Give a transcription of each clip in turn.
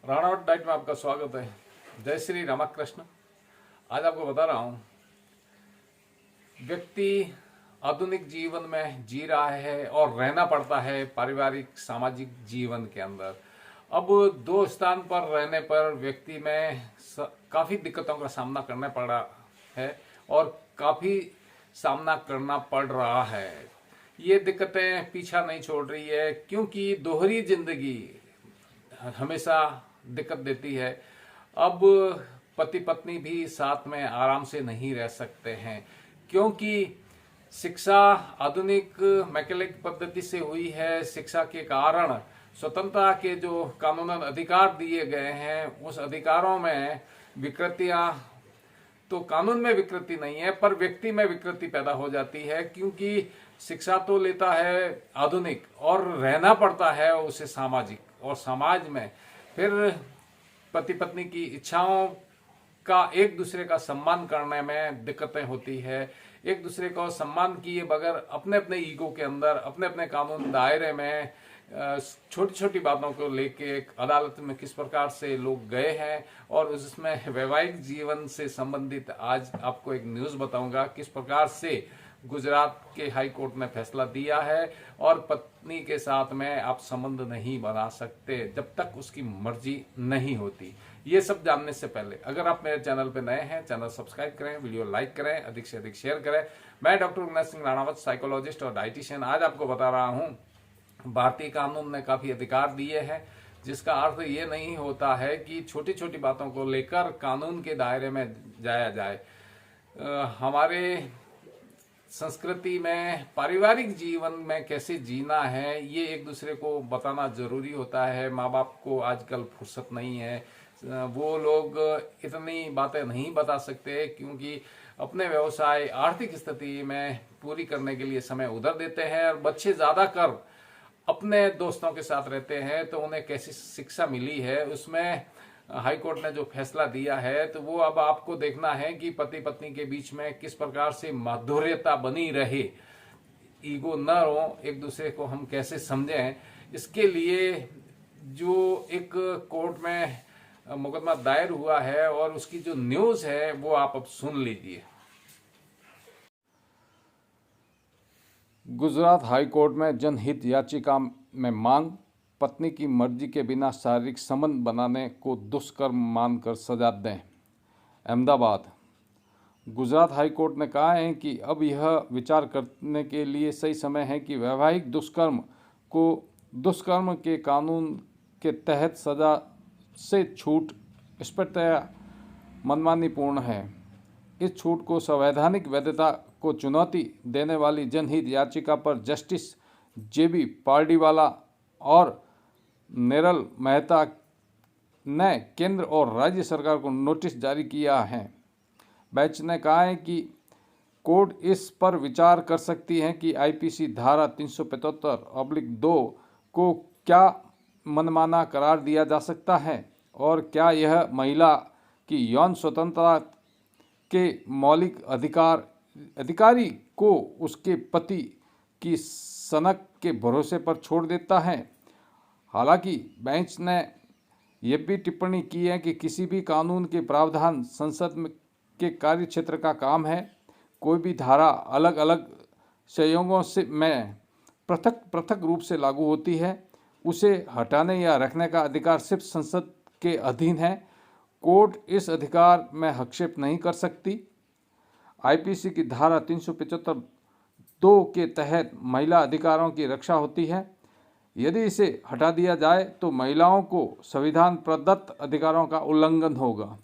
राणावट diet में आपका स्वागत है। जय श्री रामकृष्ण। आज आपको बता रहा हूँ, व्यक्ति आधुनिक जीवन में जी रहा है और रहना पड़ता है पारिवारिक सामाजिक जीवन के अंदर। अब दो स्थान पर रहने पर व्यक्ति में काफ़ी दिक्कतों का सामना करना पड़ रहा है और काफ़ी सामना करना पड़ रहा है। ये दिक्कतें पीछा नहीं छोड़ रही है, क्योंकि दोहरी जिंदगी हमेशा दिक्कत देती है। अब पति पत्नी भी साथ में आराम से नहीं रह सकते हैं, क्योंकि शिक्षा आधुनिक मैकेनिक पद्धति से हुई है। शिक्षा के कारण स्वतंत्रता के जो कानूनन अधिकार दिए गए हैं, उस अधिकारों में विकृतियां, तो कानून में विकृति नहीं है पर व्यक्ति में विकृति पैदा हो जाती है, क्योंकि शिक्षा तो लेता है आधुनिक और रहना पड़ता है उसे सामाजिक, और समाज में फिर पति पत्नी की इच्छाओं का एक दूसरे का सम्मान करने में दिक्कतें होती है। एक दूसरे को सम्मान किए बगैर अपने अपने ईगो के अंदर, अपने अपने कानून दायरे में छोटी छोटी बातों को लेके अदालत में किस प्रकार से लोग गए हैं, और उसमें वैवाहिक जीवन से संबंधित आज आपको एक न्यूज़ बताऊंगा किस प्रकार से गुजरात के हाई कोर्ट ने फैसला दिया है और पत्नी के साथ में आप संबंध नहीं बना सकते जब तक उसकी मर्जी नहीं होती। ये सब जानने से पहले अगर आप मेरे चैनल पे नए हैं, चैनल सब्सक्राइब करें, वीडियो लाइक करें, अधिक से अधिक शेयर करें। मैं डॉक्टर विनाश सिंह राणावत, साइकोलॉजिस्ट और डाइटिशियन, आज आपको बता रहा हूँ भारतीय कानून ने काफी अधिकार दिए हैं, जिसका अर्थ ये नहीं होता है कि छोटी छोटी बातों को लेकर कानून के दायरे में जाया जाए। हमारे संस्कृति में पारिवारिक जीवन में कैसे जीना है, ये एक दूसरे को बताना जरूरी होता है। माँ बाप को आजकल फुर्सत नहीं है, वो लोग इतनी बातें नहीं बता सकते, क्योंकि अपने व्यवसाय आर्थिक स्थिति में पूरी करने के लिए समय उधर देते हैं, और बच्चे ज्यादा कर अपने दोस्तों के साथ रहते हैं। तो उन्हें कैसी शिक्षा मिली है, उसमें हाई कोर्ट ने जो फैसला दिया है, तो वो अब आपको देखना है कि पति पत्नी के बीच में किस प्रकार से माधुर्यता बनी रहे, ईगो न हो, एक दूसरे को हम कैसे समझें। इसके लिए जो एक कोर्ट में मुकदमा दायर हुआ है और उसकी जो न्यूज़ है वो आप अब सुन लीजिए। गुजरात हाई कोर्ट में जनहित याचिका में मांग, पत्नी की मर्जी के बिना शारीरिक संबंध बनाने को दुष्कर्म मानकर सजा दें। अहमदाबाद, गुजरात हाई कोर्ट ने कहा है कि अब यह विचार करने के लिए सही समय है कि वैवाहिक दुष्कर्म को दुष्कर्म के कानून के तहत सजा से छूट स्पष्टतया मनमानीपूर्ण है। इस छूट को संवैधानिक वैधता को चुनौती देने वाली जनहित याचिका पर जस्टिस जेबी पारडीवाला और नेरल मेहता ने केंद्र और राज्य सरकार को नोटिस जारी किया है। बेंच ने कहा है कि कोर्ट इस पर विचार कर सकती है कि आईपीसी धारा 375/2 को क्या मनमाना करार दिया जा सकता है, और क्या यह महिला की यौन स्वतंत्रता के मौलिक अधिकारी को उसके पति की सनक के भरोसे पर छोड़ देता है। हालांकि बेंच ने यह भी टिप्पणी की है कि किसी भी कानून के प्रावधान संसद के कार्य क्षेत्र का काम है। कोई भी धारा अलग अलग संयोगों से में पृथक पृथक रूप से लागू होती है, उसे हटाने या रखने का अधिकार सिर्फ संसद के अधीन है। कोर्ट इस अधिकार में हस्तक्षेप नहीं कर सकती। आईपीसी की धारा 375/2 के तहत महिला अधिकारों की रक्षा होती है। यदि इसे हटा दिया जाए तो महिलाओं को संविधान प्रदत्त अधिकारों का उल्लंघन होगा।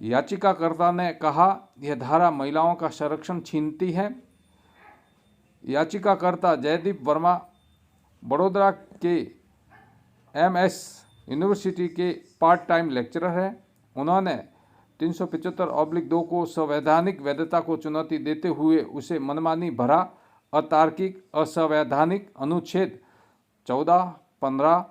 याचिकाकर्ता ने कहा, यह धारा महिलाओं का संरक्षण छीनती है। याचिकाकर्ता जयदीप वर्मा बड़ौदा के एमएस यूनिवर्सिटी के पार्ट टाइम लेक्चरर हैं। उन्होंने 375/2 को संवैधानिक वैधता को चुनौती देते हुए उसे मनमानी भरा, अतार्किक, असंवैधानिक अनुच्छेद 14, 15,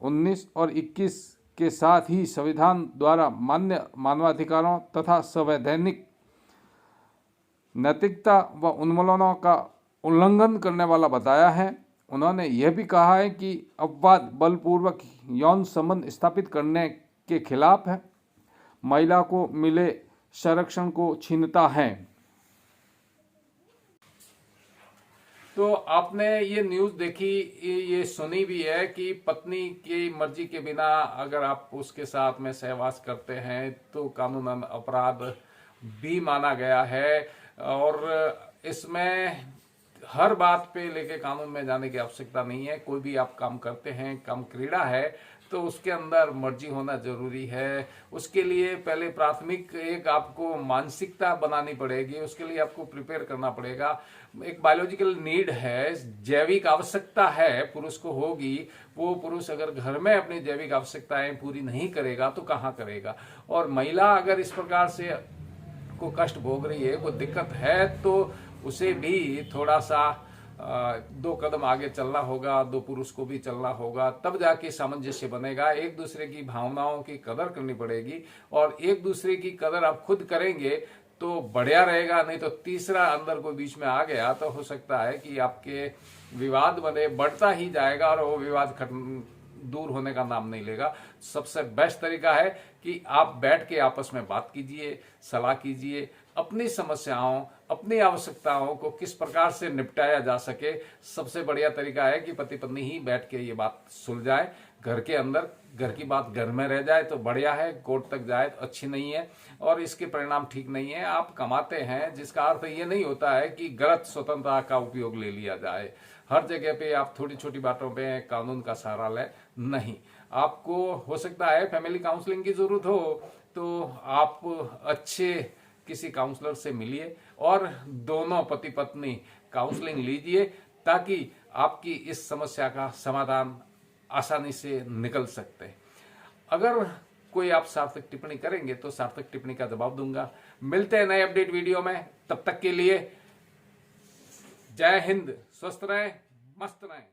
19 और 21 के साथ ही संविधान द्वारा मान्य मानवाधिकारों तथा संवैधानिक नैतिकता व उन्मूलनों का उल्लंघन करने वाला बताया है। उन्होंने यह भी कहा है कि अपवाद बलपूर्वक यौन संबंध स्थापित करने के खिलाफ है, महिला को मिले संरक्षण को छीनता है। तो आपने ये न्यूज़ देखी, ये सुनी भी है कि पत्नी की मर्जी के बिना अगर आप उसके साथ में सहवास करते हैं तो कानूनन अपराध भी माना गया है। और इसमें हर बात पे लेके कानून में जाने की आवश्यकता नहीं है। कोई भी आप काम करते हैं, काम क्रीड़ा है, तो उसके अंदर मर्जी होना जरूरी है। उसके लिए पहले प्राथमिक एक आपको मानसिकता बनानी पड़ेगी, उसके लिए आपको प्रिपेयर करना पड़ेगा। एक बायोलॉजिकल नीड है, जैविक आवश्यकता है, पुरुष को होगी। वो पुरुष अगर घर में अपनी जैविक आवश्यकताएं पूरी नहीं करेगा तो कहाँ करेगा। और महिला अगर इस प्रकार से को कष्ट भोग रही है, कोई दिक्कत है, तो उसे भी थोड़ा सा 2 कदम आगे चलना होगा, 2 पुरुष को भी चलना होगा, तब जाके सामंजस्य बनेगा। एक दूसरे की भावनाओं की कदर करनी पड़ेगी, और एक दूसरे की कदर आप खुद करेंगे तो बढ़िया रहेगा। नहीं तो तीसरा अंदर कोई बीच में आ गया तो हो सकता है कि आपके विवाद बने बढ़ता ही जाएगा और वो विवाद खत्म दूर होने का नाम नहीं लेगा। सबसे बेस्ट तरीका है कि आप बैठ के आपस में बात कीजिए, सलाह कीजिए, अपनी समस्याओं, अपनी आवश्यकताओं को किस प्रकार से निपटाया जा सके। सबसे बढ़िया तरीका है कि पति पत्नी ही बैठ के ये बात सुलझाए, घर के अंदर, घर की बात घर में रह जाए तो बढ़िया है। कोर्ट तक जाए तो अच्छी नहीं है और इसके परिणाम ठीक नहीं है। आप कमाते हैं, जिसका अर्थ ये नहीं होता है कि गलत स्वतंत्रता का उपयोग ले लिया जाए। हर जगह पे आप छोटी छोटी बातों पे कानून का सहारा लें नहीं। आपको हो सकता है फैमिली काउंसलिंग की जरूरत हो, तो आप अच्छे किसी काउंसलर से मिलिए और दोनों पति पत्नी काउंसलिंग लीजिए, ताकि आपकी इस समस्या का समाधान आसानी से निकल सकते हैं। अगर कोई आप सार्थक टिप्पणी करेंगे तो सार्थक टिप्पणी का जवाब दूंगा। मिलते हैं नए अपडेट वीडियो में, तब तक के लिए जय हिंद, स्वस्थ रहें, मस्त रहें।